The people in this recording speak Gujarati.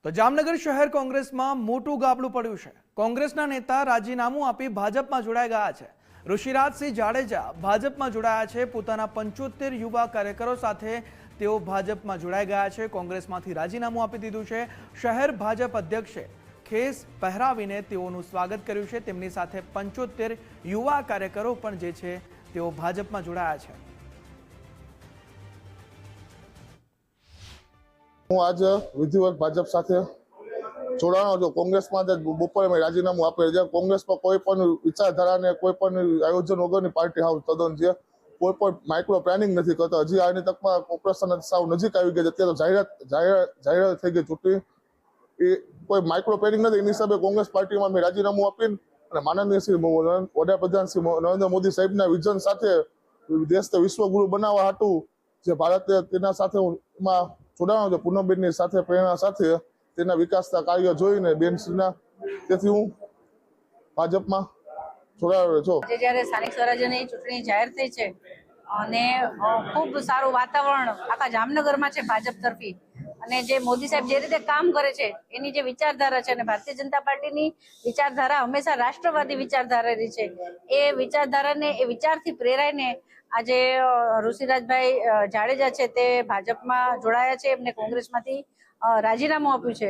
તો જામનગર શહેર કોંગ્રેસમાં મોટું ગાબડું પડ્યું છે। કોંગ્રેસના નેતા રાજીનામું આપી ભાજપમાં જોડાઈ ગયા છે। ઋષિરાજસિંહ જાડેજા ભાજપમાં જોડાયા છે। પોતાના 75 યુવા કાર્યકરો સાથે તેઓ ભાજપમાં જોડાઈ ગયા છે। કોંગ્રેસમાંથી રાજીનામું આપી દીધું છે। શહેર ભાજપ અધ્યક્ષે ખેસ પહેરાવીને તેઓનું સ્વાગત કર્યું છે। તેમની સાથે 75 યુવા કાર્યકરો પણ જે છે તેઓ ભાજપમાં જોડાયા છે। હું આજે વિધિવત ભાજપ સાથે જોડાણો છું। કોંગ્રેસમાં બપોરે મેં રાજીનામું આપેલ છે। કોંગ્રેસમાં કોઈ પણ વિચારધારાને કોઈ પણ આયોજન વગરની પાર્ટી હાવ તદ્દન છે। કોઈ પણ માઇક્રો પ્લાનિંગ નથી કરતા। હજી આની તકમાં ઓપરેશન સાવ નજીક આવી ગઈ છે। અત્યારે તો જાહેરાત થઈ ગઈ ચૂંટણી, એ કોઈ માઇક્રો પ્લાનિંગ નથી। એની હિસાબે કોંગ્રેસ પાર્ટીમાં મેં રાજીનામું આપીને અને માનનીય શ્રી વડાપ્રધાન શ્રી નરેન્દ્ર મોદી સાહેબના વિઝન સાથે દેશને વિશ્વગુરુ બનાવવા હતું જે ભારતે તેના સાથે એમાં જોડાણો છે। પૂનમબેનની સાથે પ્રેરણા સાથે તેના વિકાસના કાર્ય જોઈને બેનશ્રીના, તેથી હું ભાજપમાં જોડાયો છું। જ્યારે સ્થાનિક સ્વરાજ્યની ચૂંટણી જાહેર થઈ છે અને ખૂબ સારું વાતાવરણ આખા જામનગરમાં છે ભાજપ તરફી, અને જે મોદી સાહેબ જે રીતે કામ કરે છે એની જે વિચારધારા છે, અને ભારતીય જનતા પાર્ટીની વિચારધારા હંમેશા રાષ્ટ્રવાદી વિચારધારા રહી છે, એ વિચારધારાને એ વિચારથી પ્રેરાઈને આજે ઋષિરાજભાઈ જાડેજા છે તે ભાજપમાં જોડાયા છે। એમને કોંગ્રેસમાંથી રાજીનામું આપ્યું છે।